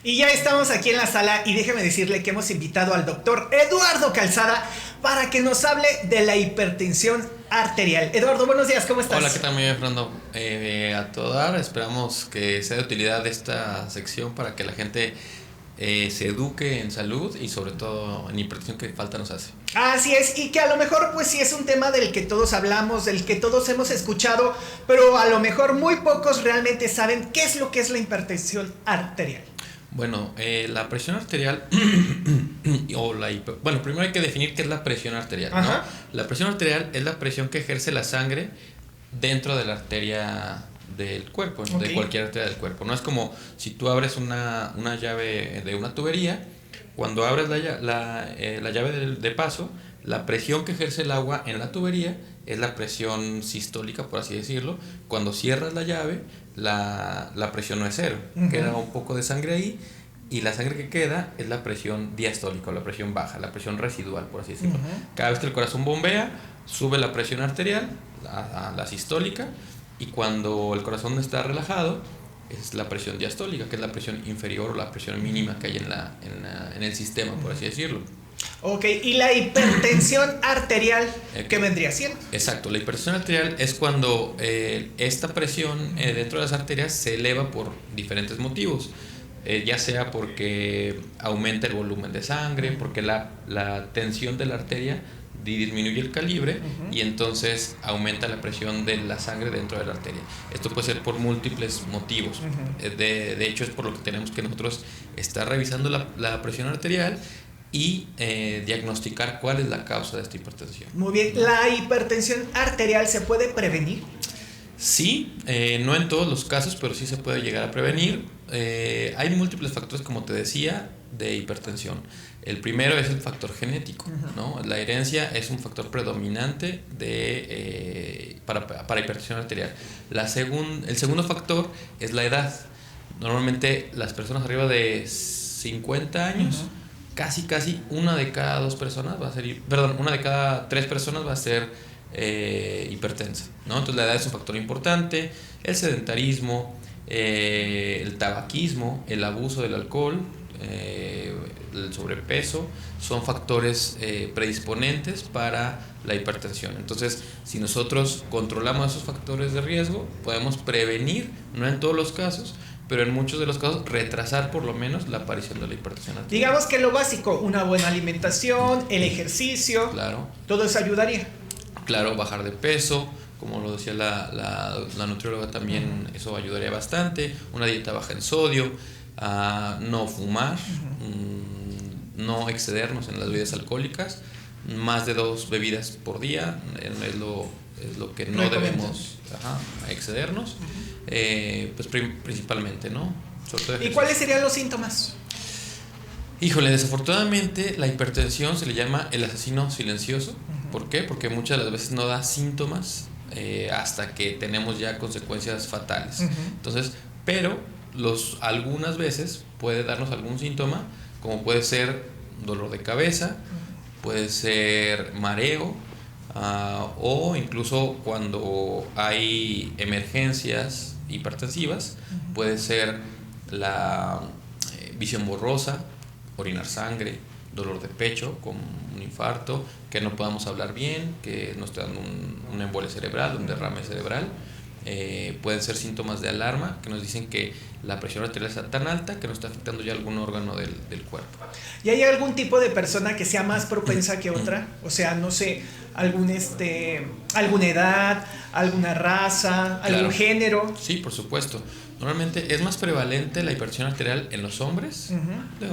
Y ya estamos aquí en la sala y déjeme decirle que hemos invitado al doctor Eduardo Calzada para que nos hable de la hipertensión arterial. Eduardo, buenos días, ¿cómo estás? Hola, ¿qué tal? Muy bien, Fernando. A todo dar, esperamos que sea de utilidad esta sección para que la gente se eduque en salud y sobre todo en hipertensión, que falta nos hace. Así es, y que a lo mejor pues sí es un tema del que todos hablamos, del que todos hemos escuchado, pero a lo mejor muy pocos realmente saben qué es lo que es la hipertensión arterial. Bueno, la presión arterial bueno, primero hay que definir qué es la presión arterial, ¿no? Ajá. La presión arterial es la presión que ejerce la sangre dentro de la arteria del cuerpo, Okay. de cualquier arteria del cuerpo. No es como si tú abres una llave de una tubería. Cuando abres la llave de paso, la presión que ejerce el agua en la tubería es la presión sistólica, por así decirlo. Cuando cierras la llave, la presión no es cero. Uh-huh. Queda un poco de sangre ahí, y la sangre que queda es la presión diastólica, la presión baja, la presión residual, por así decirlo. Uh-huh. Cada vez que el corazón bombea, sube la presión arterial, a la sistólica, y cuando el corazón está relajado, es la presión diastólica, que es la presión inferior o la presión mínima que hay en el sistema, por así decirlo. Ok, ¿y la hipertensión arterial qué vendría siendo? Exacto, la hipertensión arterial es cuando esta presión dentro de las arterias se eleva por diferentes motivos. Ya sea porque aumenta el volumen de sangre, porque la tensión de la arteria disminuye el calibre, y entonces aumenta la presión de la sangre dentro de la arteria. Esto puede ser por múltiples motivos. De hecho, es por lo que tenemos que nosotros estar revisando la presión arterial y diagnosticar cuál es la causa de esta hipertensión. Muy bien, ¿la hipertensión arterial se puede prevenir? Sí, no en todos los casos, pero sí se puede llegar a prevenir. Hay múltiples factores, como te decía, de hipertensión. El primero es el factor genético, ¿no? La herencia es un factor predominante para hipertensión arterial. El segundo factor es la edad. Normalmente las personas arriba de 50 años, casi una de cada dos personas va a ser, una de cada tres personas va a ser hipertensa, ¿no? Entonces la edad es un factor importante, el sedentarismo, el tabaquismo, el abuso del alcohol, el sobrepeso, son factores predisponentes para la hipertensión. Entonces, si nosotros controlamos esos factores de riesgo, podemos prevenir, no en todos los casos, pero en muchos de los casos retrasar por lo menos la aparición de la hipertensión arterial. Digamos que lo básico, una buena alimentación, el ejercicio, claro, todo eso ayudaría. Claro, bajar de peso, como lo decía la nutrióloga también, eso ayudaría bastante. Una dieta baja en sodio, no fumar, no excedernos en las bebidas alcohólicas, más de 2 bebidas por día es lo que no debemos excedernos, pues principalmente, ¿no? Sobre todo ¿Y cuáles serían los síntomas? Híjole, desafortunadamente la hipertensión se le llama el asesino silencioso. ¿Por qué? Porque muchas de las veces no da síntomas hasta que tenemos ya consecuencias fatales. Entonces, pero algunas veces puede darnos algún síntoma, como puede ser dolor de cabeza, puede ser mareo, o incluso cuando hay emergencias hipertensivas, puede ser la visión borrosa, orinar sangre, dolor de pecho con un infarto, que no podamos hablar bien, que nos esté dando un embolia cerebral, un derrame cerebral. Pueden ser síntomas de alarma que nos dicen que la presión arterial está tan alta que nos está afectando ya algún órgano del cuerpo. ¿Y hay algún tipo de persona que sea más propensa que otra? O sea, no sé, alguna edad, alguna raza, algún género. Sí, por supuesto. Normalmente es más prevalente la hipertensión arterial en los hombres,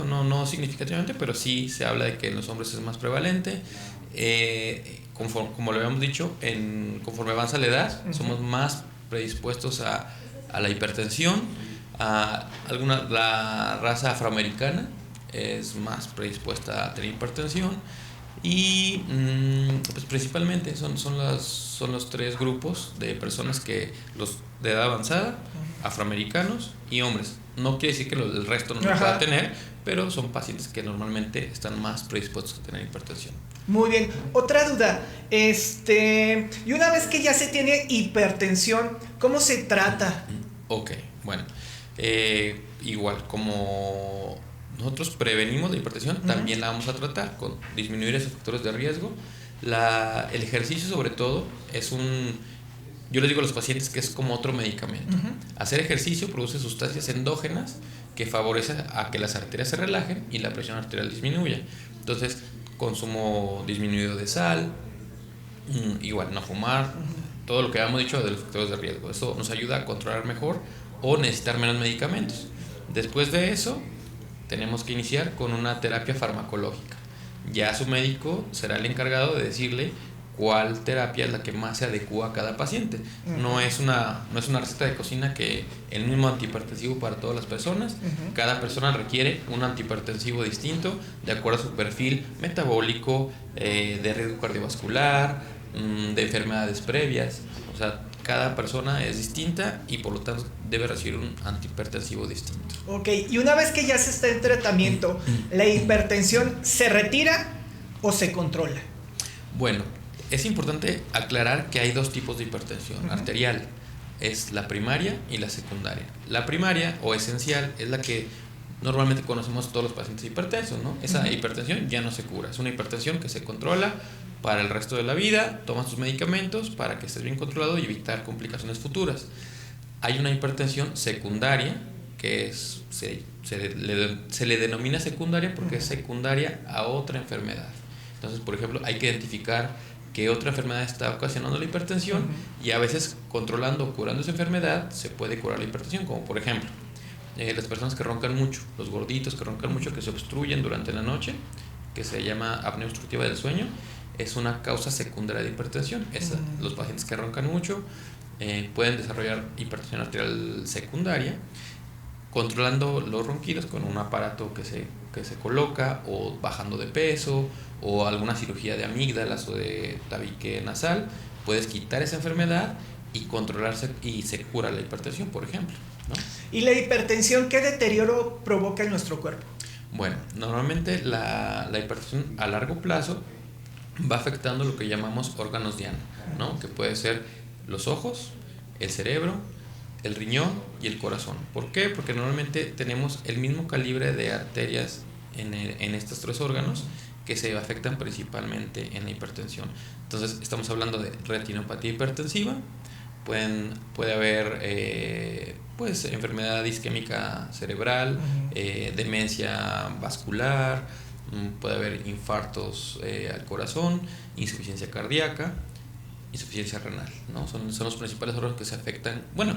no significativamente, pero sí se habla de que en los hombres es más prevalente. Como lo habíamos dicho, conforme avanza la edad, somos más predispuestos a la hipertensión. La raza afroamericana es más predispuesta a tener hipertensión. Y pues principalmente son los 3 grupos de personas los de edad avanzada, afroamericanos y hombres. No quiere decir que el resto no lo pueda tener, pero son pacientes que normalmente están más predispuestos a tener hipertensión. Muy bien, otra duda, y una vez que ya se tiene hipertensión, ¿cómo se trata? Ok, bueno, igual, como nosotros prevenimos la hipertensión, también la vamos a tratar con disminuir esos factores de riesgo. El ejercicio, sobre todo, yo les digo a los pacientes que es como otro medicamento. Hacer ejercicio produce sustancias endógenas que favorecen a que las arterias se relajen y la presión arterial disminuya. Entonces, consumo disminuido de sal, igual no fumar, todo lo que habíamos dicho de los factores de riesgo. Eso nos ayuda a controlar mejor o necesitar menos medicamentos. Después de eso, tenemos que iniciar con una terapia farmacológica. Ya su médico será el encargado de decirle cuál terapia es la que más se adecua a cada paciente. No es una receta de cocina que el mismo antihipertensivo para todas las personas. Cada persona requiere un antihipertensivo distinto de acuerdo a su perfil metabólico, de riesgo cardiovascular, de enfermedades previas. O sea, cada persona es distinta y por lo tanto debe recibir un antihipertensivo distinto. Ok, y una vez que ya se está en tratamiento, ¿la hipertensión se retira o se controla? Bueno, es importante aclarar que hay dos tipos de hipertensión arterial. Es la primaria y la secundaria. La primaria o esencial es la que normalmente conocemos todos los pacientes hipertensos, ¿no? Esa hipertensión ya no se cura. Es una hipertensión que se controla para el resto de la vida, tomas tus medicamentos para que estés bien controlado y evitar complicaciones futuras. Hay una hipertensión secundaria que se le denomina secundaria porque es secundaria a otra enfermedad. Entonces, por ejemplo, hay que identificar qué otra enfermedad está ocasionando la hipertensión y a veces controlando o curando esa enfermedad se puede curar la hipertensión, como por ejemplo las personas que roncan mucho, los gorditos que roncan mucho, que se obstruyen durante la noche, que se llama apnea obstructiva del sueño, es una causa secundaria de hipertensión. Los pacientes que roncan mucho pueden desarrollar hipertensión arterial secundaria controlando los ronquidos con un aparato que se coloca, o bajando de peso, o alguna cirugía de amígdalas o de tabique nasal. Puedes quitar esa enfermedad y controlarse y se cura la hipertensión, por ejemplo, ¿no? ¿Y la hipertensión qué deterioro provoca en nuestro cuerpo? Bueno, normalmente la hipertensión a largo plazo va afectando lo que llamamos órganos diana, ¿no? Que puede ser los ojos, el cerebro, el riñón y el corazón. ¿Por qué? Porque normalmente tenemos el mismo calibre de arterias en estos tres órganos que se afectan principalmente en la hipertensión. Entonces estamos hablando de retinopatía hipertensiva, puede haber pues enfermedad isquémica cerebral, demencia vascular, puede haber infartos al corazón, insuficiencia cardíaca, insuficiencia renal, ¿no? Son los principales órganos que se afectan. Bueno,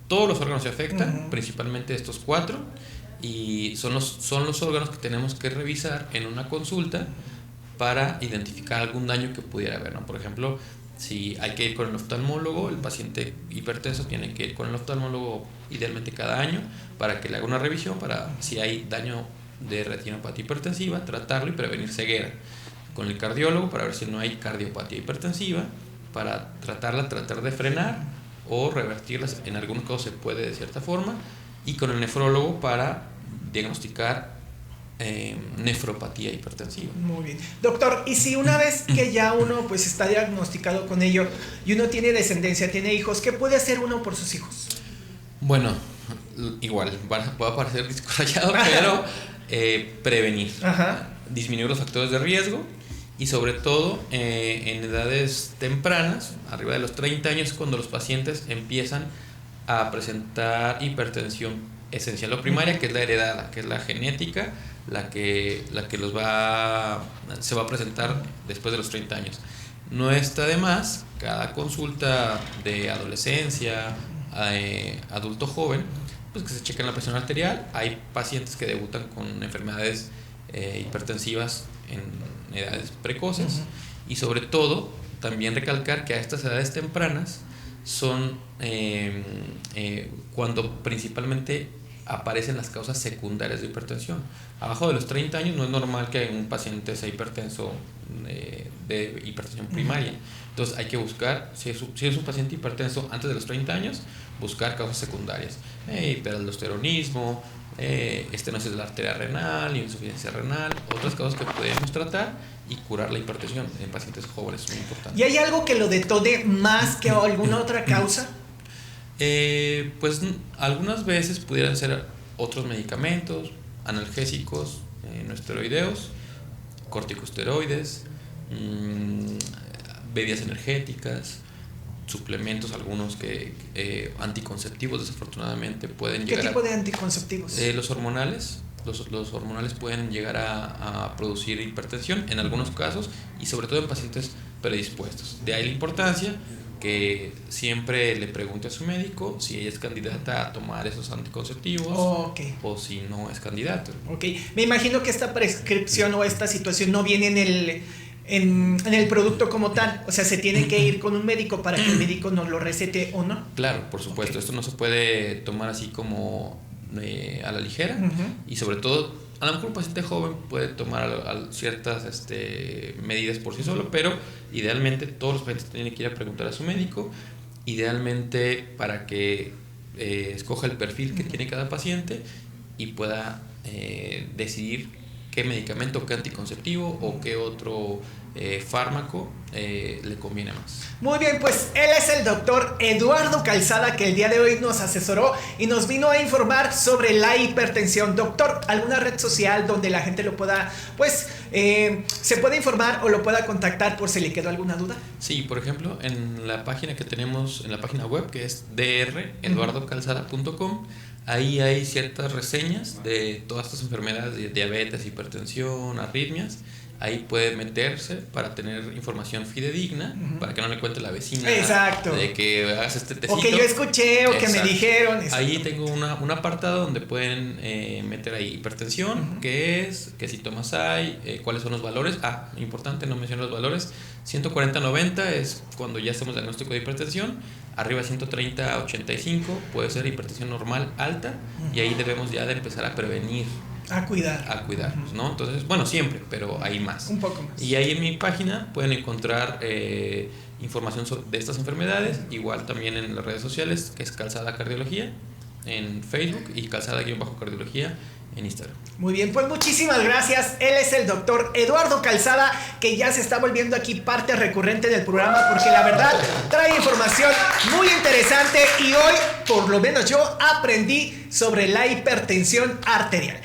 todos los órganos se afectan, principalmente estos cuatro, y son los órganos que tenemos que revisar en una consulta para identificar algún daño que pudiera haber, ¿no? Por ejemplo, si hay que ir con el oftalmólogo, el paciente hipertenso tiene que ir con el oftalmólogo idealmente cada año para que le haga una revisión para si hay daño de retinopatía hipertensiva, tratarlo y prevenir ceguera. Con el cardiólogo para ver si no hay cardiopatía hipertensiva, para tratar de frenar o revertirlas, en algunos casos se puede de cierta forma, y con el nefrólogo para diagnosticar nefropatía hipertensiva. Muy bien. Doctor, y si una vez que ya uno pues está diagnosticado con ello y uno tiene descendencia, tiene hijos, ¿qué puede hacer uno por sus hijos? Bueno, igual, puede parecer disco rayado, pero prevenir, disminuir los factores de riesgo y sobre todo en edades tempranas, arriba de los 30 años, cuando los pacientes empiezan a presentar hipertensión esencial o primaria, que es la heredada, que es la genética, la que se va a presentar después de los 30 años. No está de más cada consulta de adolescencia, adulto joven, pues que se chequen la presión arterial. Hay pacientes que debutan con enfermedades hipertensivas en edades precoces, y sobre todo también recalcar que a estas edades tempranas son cuando principalmente aparecen las causas secundarias de hipertensión. Abajo de los 30 años no es normal que un paciente sea hipertenso de hipertensión primaria. Entonces hay que buscar, si es un paciente hipertenso antes de los 30 años, buscar causas secundarias. Hiperaldosteronismo, estenosis de la arteria renal, insuficiencia renal, otras causas que podemos tratar y curar la hipertensión en pacientes jóvenes, es muy importante. ¿Y hay algo que lo detone más que alguna otra causa? Pues algunas veces pudieran ser otros medicamentos, analgésicos, no esteroideos, corticosteroides, bebidas energéticas, suplementos, algunos que anticonceptivos desafortunadamente pueden llegar. ¿Qué tipo de anticonceptivos? Los hormonales. Los hormonales pueden llegar a producir hipertensión en algunos casos y sobre todo en pacientes predispuestos. De ahí la importancia que siempre le pregunte a su médico si ella es candidata a tomar esos anticonceptivos o si no es candidata. Ok, me imagino que esta prescripción o esta situación no viene en el producto como tal, o sea, se tiene que ir con un médico para que el médico nos lo recete o no. Claro, por supuesto, esto no se puede tomar así como a la ligera y sobre todo a lo mejor un paciente joven puede tomar ciertas medidas por sí solo, pero idealmente todos los pacientes tienen que ir a preguntar a su médico, idealmente para que escoja el perfil que tiene cada paciente y pueda decidir qué medicamento, qué anticonceptivo o qué otro fármaco le conviene más. Muy bien, pues él es el doctor Eduardo Calzada, que el día de hoy nos asesoró y nos vino a informar sobre la hipertensión. Doctor, ¿alguna red social donde la gente lo pueda, pues, se pueda informar o lo pueda contactar por si le quedó alguna duda? Sí, por ejemplo, en la página que tenemos, en la página web, que es eduardocalzada.com, ahí hay ciertas reseñas de todas estas enfermedades de diabetes, hipertensión, arritmias. Ahí puede meterse para tener información fidedigna, para que no le cuente la vecina. Exacto. De que hagas este tecito. O que yo escuché, o que me dijeron. Ahí tengo un apartado donde pueden meter ahí hipertensión, qué es, qué síntomas hay, cuáles son los valores. Importante, no menciono los valores. 140-90 es cuando ya hacemos diagnóstico de hipertensión. Arriba 130-85 puede ser hipertensión normal alta. Y ahí debemos ya de empezar a prevenir. A cuidar. A cuidarnos, ¿no? Entonces, bueno, siempre, pero hay más. Un poco más. Y ahí en mi página pueden encontrar información de estas enfermedades, igual también en las redes sociales, que es Calzada Cardiología, en Facebook y Calzada-Cardiología en Instagram. Muy bien, pues muchísimas gracias. Él es el doctor Eduardo Calzada, que ya se está volviendo aquí parte recurrente del programa, porque la verdad trae información muy interesante y hoy, por lo menos yo, aprendí sobre la hipertensión arterial.